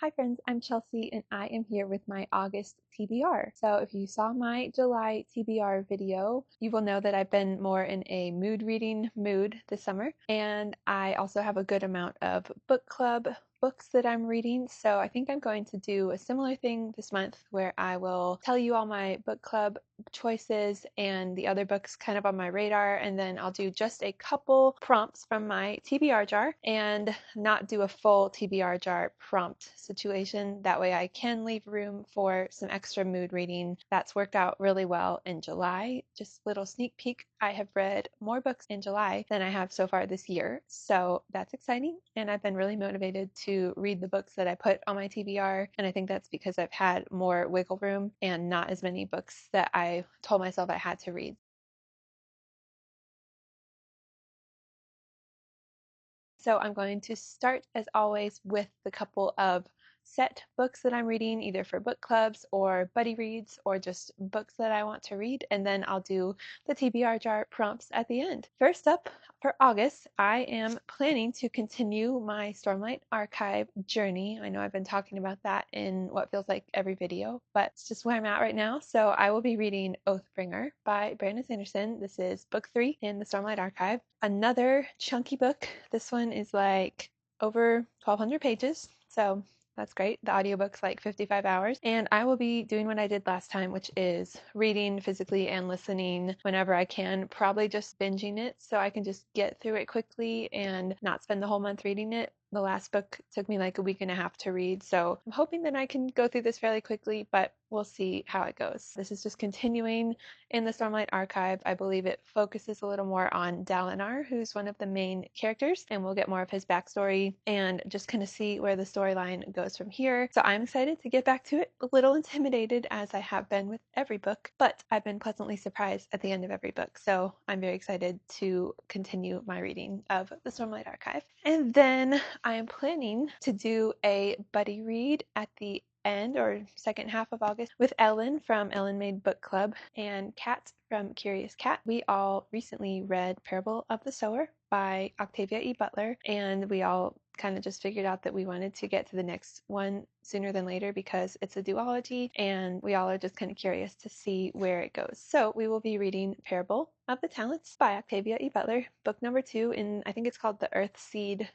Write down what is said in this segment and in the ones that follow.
Hi friends, I'm Chelsea and I am here with my August TBR. So if you saw my July TBR video, you will know that I've been more in a mood reading mood this summer. And I also have a good amount of book club books that I'm reading. So I think I'm going to do a similar thing this month where I will tell you all my book club choices and the other books kind of on my radar, and then I'll do just a couple prompts from my TBR jar and not do a full TBR jar prompt situation. That way I can leave room for some extra mood reading. That's worked out really well in July. Just little sneak peek, I have read more books in July than I have so far this year, so that's exciting, and I've been really motivated to read the books that I put on my TBR, and I think that's because I've had more wiggle room and not as many books that I told myself I had to read. So I'm going to start, as always, with the couple of set books that I'm reading, either for book clubs or buddy reads or just books that I want to read, and then I'll do the TBR jar prompts at the end. First up, for August, I am planning to continue my Stormlight archive journey. I know I've been talking about that in what feels like every video, but it's just where I'm at right now. So I will be reading Oathbringer by Brandon Sanderson. This is book 3 in the Stormlight archive. Another chunky book. This one is like over 1,200 pages, so that's great. The audiobook's like 55 hours, and I will be doing what I did last time, which is reading physically and listening whenever I can, probably just binging it so I can just get through it quickly and not spend the whole month reading it. The last book took me like a week and a half to read, so I'm hoping that I can go through this fairly quickly, but we'll see how it goes. This is just continuing in the Stormlight archive. I believe it focuses a little more on Dalinar, who's one of the main characters, and we'll get more of his backstory and just kind of see where the storyline goes from here. So I'm excited to get back to it. A little intimidated, as I have been with every book, but I've been pleasantly surprised at the end of every book. So I'm very excited to continue my reading of the Stormlight archive. And then I am planning to do a buddy read at the end or second half of August with Ellen from Ellen Made Book Club and Kat from Curious Cat. We all recently read Parable of the Sower by Octavia E. Butler, and we all kind of just figured out that we wanted to get to the next one sooner than later because it's a duology, and we all are just kind of curious to see where it goes. So we will be reading Parable of the Talents by Octavia E. Butler, book number 2 in, I think it's called the Earthseed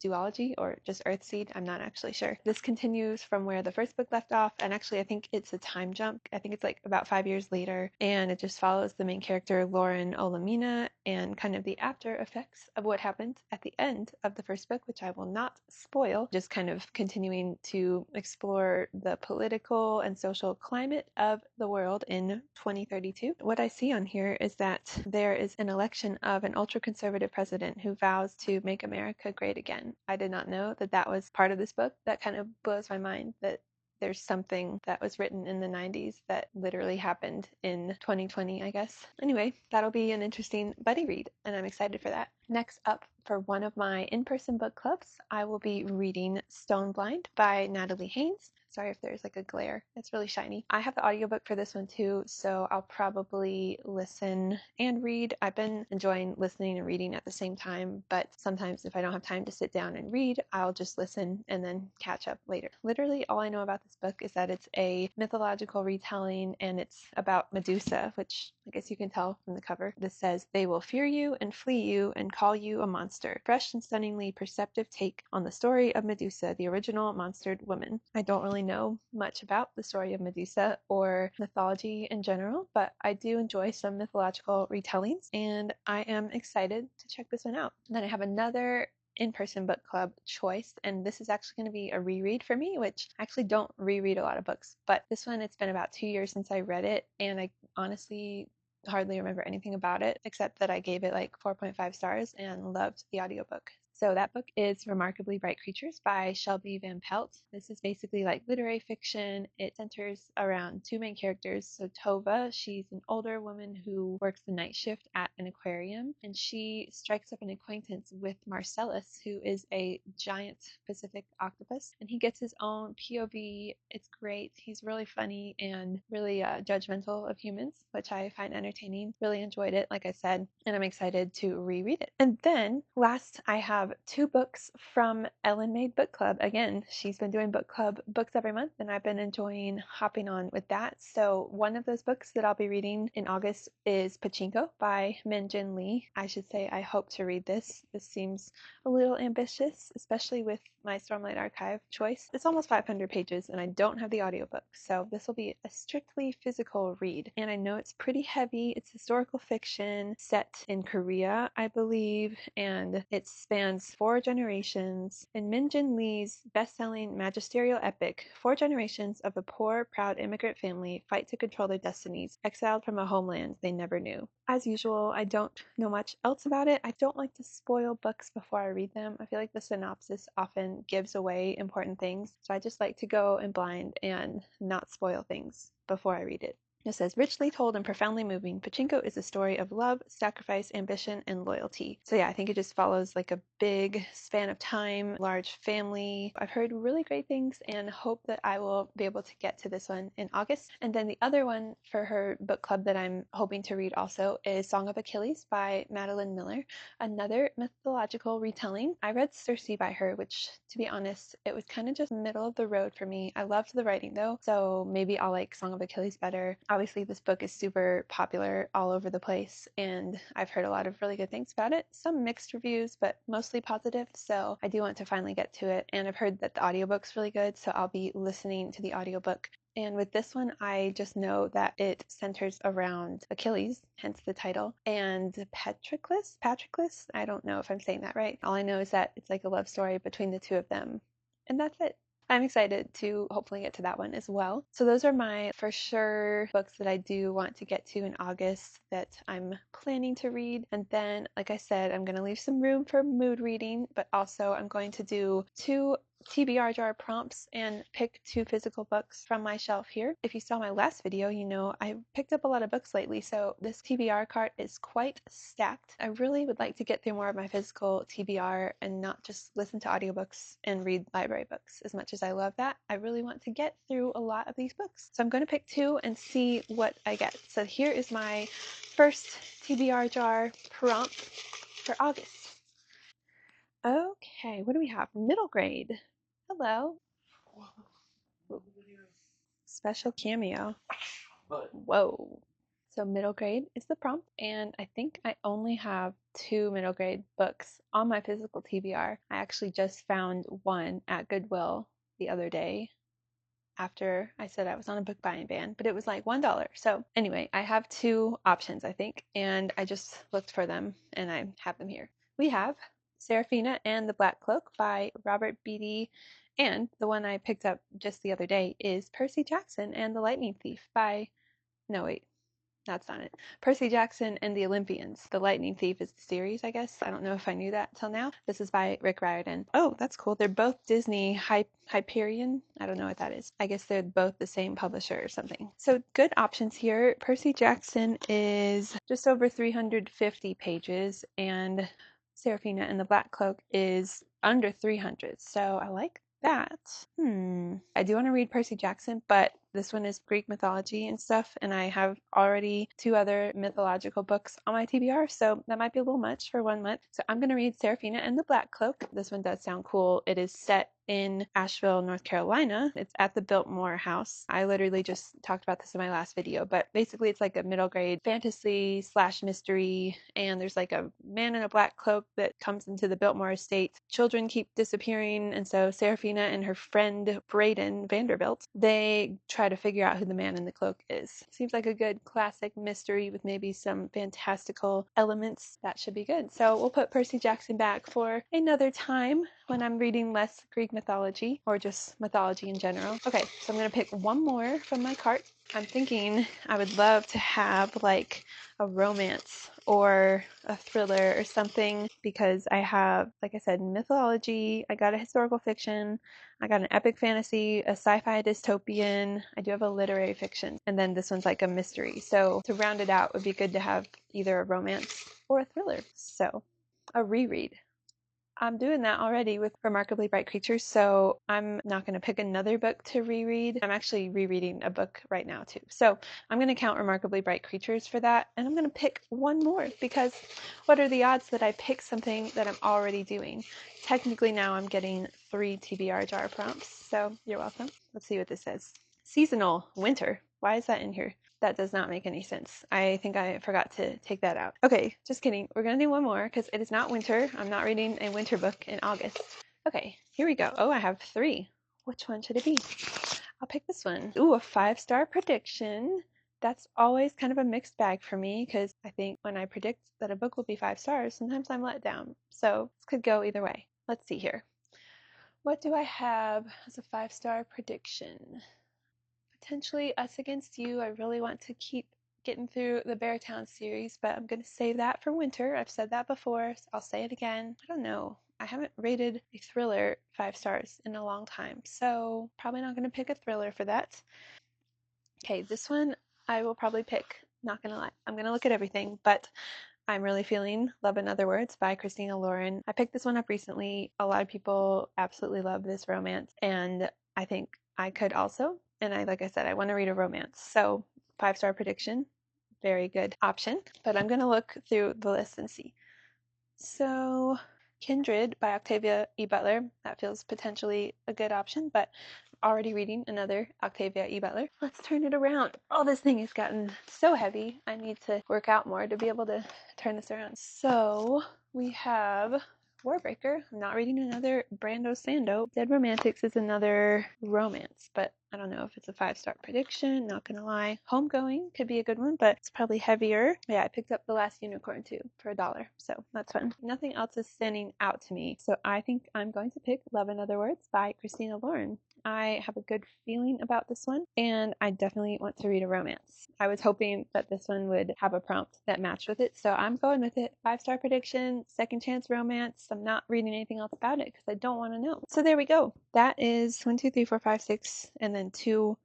duology or just Earthseed. I'm not actually sure. This continues from where the first book left off, and actually I think it's a time jump. I think it's like about 5 years later, and it just follows the main character Lauren Olamina and kind of the after effects of what happened at the end of the first book, which I will not spoil. Just kind of continuing to explore the political and social climate of the world in 2032. What I see on here is that there is an election of an ultra-conservative president who vows to make America great again. I did not know that that was part of this book. That kind of blows my mind that there's something that was written in the 90s that literally happened in 2020, I guess. Anyway, that'll be an interesting buddy read, and I'm excited for that. Next up, for one of my in-person book clubs, I will be reading Stoneblind by Natalie Haynes. Sorry if there's like a glare. It's really shiny. I have the audiobook for this one too, so I'll probably listen and read. I've been enjoying listening and reading at the same time, but sometimes if I don't have time to sit down and read, I'll just listen and then catch up later. Literally all I know about this book is that it's a mythological retelling, and it's about Medusa, which I guess you can tell from the cover. This says, "They will fear you and flee you and call you a monster. Fresh and stunningly perceptive take on the story of Medusa, the original monstered woman." I don't really know much about the story of Medusa or mythology in general, but I do enjoy some mythological retellings, and I am excited to check this one out. And then I have another in-person book club choice, and this is actually going to be a reread for me, which I actually don't reread a lot of books, but this one, it's been about 2 years since I read it, and I honestly hardly remember anything about it except that I gave it like 4.5 stars and loved the audiobook. So that book is Remarkably Bright Creatures by Shelby Van Pelt. This is basically like literary fiction. It centers around 2 main characters. So Tova, she's an older woman who works the night shift at an aquarium, and she strikes up an acquaintance with Marcellus, who is a giant Pacific octopus, and he gets his own POV. It's great. He's really funny and really judgmental of humans, which I find entertaining. Really enjoyed it, like I said, and I'm excited to reread it. And then last, I have have 2 books from Ellen Made Book Club. Again, she's been doing book club books every month, and I've been enjoying hopping on with that. So one of those books that I'll be reading in August is Pachinko by Min-Jin Lee. I should say I hope to read this. This seems a little ambitious, especially with my Stormlight Archive choice. It's almost 500 pages, and I don't have the audiobook, so this will be a strictly physical read. And I know it's pretty heavy. It's historical fiction set in Korea, I believe, and it spans 4 generations. In Min-Jin Lee's best-selling magisterial epic, 4 generations of a poor, proud immigrant family fight to control their destinies, exiled from a homeland they never knew. As usual, I don't know much else about it. I don't like to spoil books before I read them. I feel like the synopsis often gives away important things, so I just like to go in blind and not spoil things before I read it. It says, richly told and profoundly moving, Pachinko is a story of love, sacrifice, ambition, and loyalty. So yeah, I think it just follows like a big span of time, large family. I've heard really great things and hope that I will be able to get to this one in August. And then the other one for her book club that I'm hoping to read also is Song of Achilles by Madeline Miller, another mythological retelling. I read Circe by her, which, to be honest, it was kind of just middle of the road for me. I loved the writing though, so maybe I'll like Song of Achilles better. Obviously, this book is super popular all over the place, and I've heard a lot of really good things about it. Some mixed reviews, but mostly positive, so I do want to finally get to it. And I've heard that the audiobook's really good, so I'll be listening to the audiobook. And with this one, I just know that it centers around Achilles, hence the title, and Patroclus? I don't know if I'm saying that right. All I know is that it's like a love story between the 2 of them, and that's it. I'm excited to hopefully get to that one as well. So those are my for sure books that I do want to get to in August that I'm planning to read. And then, like I said, I'm going to leave some room for mood reading, but also I'm going to do 2 TBR jar prompts and pick 2 physical books from my shelf here. If you saw my last video, you know I picked up a lot of books lately, so this TBR cart is quite stacked. I really would like to get through more of my physical TBR and not just listen to audiobooks and read library books. As much as I love that, I really want to get through a lot of these books. So I'm going to pick 2 and see what I get. So here is my first TBR jar prompt for August. Okay, what do we have? Middle grade. Hello. Ooh, special cameo. Whoa. So middle grade is the prompt, and I think I only have 2 middle grade books on my physical TBR. I actually just found one at Goodwill the other day after I said I was on a book buying ban, but it was like $1. So anyway, I have 2 options, I think, and I just looked for them and I have them here. We have Seraphina and the Black Cloak by Robert Beatty, and the one I picked up just the other day is Percy Jackson and the Lightning Thief by, no wait, that's not it. Percy Jackson and the Olympians. The Lightning Thief is the series, I guess. I don't know if I knew that till now. This is by Rick Riordan. Oh, that's cool. They're both Disney Hyperion. I don't know what that is. I guess they're both the same publisher or something. So good options here. Percy Jackson is just over 350 pages, and Seraphina and the Black Cloak is under 300. So I like that. I do want to read Percy Jackson, but this one is Greek mythology and stuff, and I have already 2 other mythological books on my TBR, so that might be a little much for 1 month. So I'm going to read Seraphina and the Black Cloak. This one does sound cool. It is set in Asheville, North Carolina. It's at the Biltmore House. I literally just talked about this in my last video, but basically it's like a middle grade fantasy / mystery, and there's like a man in a black cloak that comes into the Biltmore estate. Children keep disappearing, and so Seraphina and her friend Braden Vanderbilt, they try to figure out who the man in the cloak is. Seems like a good classic mystery with maybe some fantastical elements. That should be good. So we'll put Percy Jackson back for another time when I'm reading less Greek mythology or just mythology in general. Okay, so I'm going to pick one more from my cart. I'm thinking I would love to have like a romance or a thriller or something, because I have, like I said, mythology, I got a historical fiction, I got an epic fantasy, a sci-fi dystopian, I do have a literary fiction, and then this one's like a mystery. So to round it out, it would be good to have either a romance or a thriller. So a reread. I'm doing that already with Remarkably Bright Creatures, so I'm not going to pick another book to reread. I'm actually rereading a book right now too. So I'm going to count Remarkably Bright Creatures for that, and I'm going to pick one more because what are the odds that I pick something that I'm already doing? Technically now I'm getting 3 TBR jar prompts, so you're welcome. Let's see what this says. Seasonal, winter. Why is that in here? That does not make any sense. I think I forgot to take that out. Okay, just kidding. We're going to do one more because it is not winter. I'm not reading a winter book in August. Okay, here we go. Oh, I have 3. Which one should it be? I'll pick this one. Ooh, a 5-star prediction. That's always kind of a mixed bag for me because I think when I predict that a book will be 5 stars, sometimes I'm let down. So this could go either way. Let's see here. What do I have as a 5-star prediction? Potentially Us Against You. I really want to keep getting through the Beartown series, but I'm going to save that for winter. I've said that before, so I'll say it again. I don't know. I haven't rated a thriller 5 stars in a long time, so probably not going to pick a thriller for that. Okay, this one I will probably pick. Not going to lie. I'm going to look at everything, but I'm really feeling Love in Other Words by Christina Lauren. I picked this one up recently. A lot of people absolutely love this romance, and I think I could also. And like I said, I want to read a romance. So 5-star prediction, very good option. But I'm going to look through the list and see. So Kindred by Octavia E. Butler. That feels potentially a good option, but I'm already reading another Octavia E. Butler. Let's turn it around. Oh, this thing has gotten so heavy. I need to work out more to be able to turn this around. So we have Warbreaker. I'm not reading another Brando Sando. Dead Romantics is another romance, but I don't know if it's a 5-star prediction, not gonna lie. Homegoing could be a good one, but it's probably heavier. Yeah, I picked up The Last Unicorn too for $1, so that's fun. Nothing else is standing out to me, so I think I'm going to pick Love in Other Words by Christina Lauren. I have a good feeling about this one, and I definitely want to read a romance. I was hoping that this one would have a prompt that matched with it, so I'm going with it. 5-star prediction, second chance romance. I'm not reading anything else about it because I don't want to know. So there we go. That is 1, 2, 3, 4, 5, 6, and then 2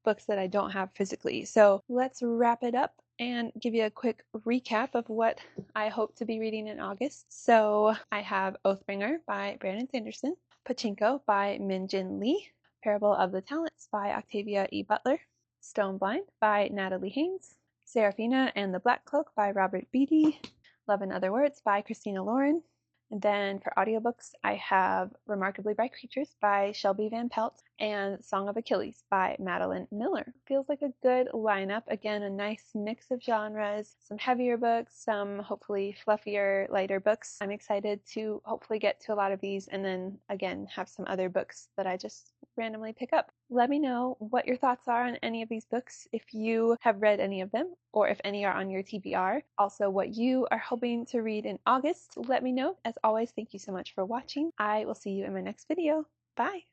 books that I don't have physically. So let's wrap it up and give you a quick recap of what I hope to be reading in August. So I have Oathbringer by Brandon Sanderson, Pachinko by Min-Jin Lee, Parable of the Talents by Octavia E. Butler, Stoneblind by Natalie Haynes, Seraphina and the Black Cloak by Robert Beatty, Love in Other Words by Christina Lauren. And then for audiobooks, I have Remarkably Bright Creatures by Shelby Van Pelt and Song of Achilles by Madeline Miller. Feels like a good lineup. Again, a nice mix of genres, some heavier books, some hopefully fluffier, lighter books. I'm excited to hopefully get to a lot of these and then again have some other books that I just randomly pick up. Let me know what your thoughts are on any of these books, if you have read any of them, or if any are on your TBR. Also, what you are hoping to read in August, let me know. As always, thank you so much for watching. I will see you in my next video. Bye!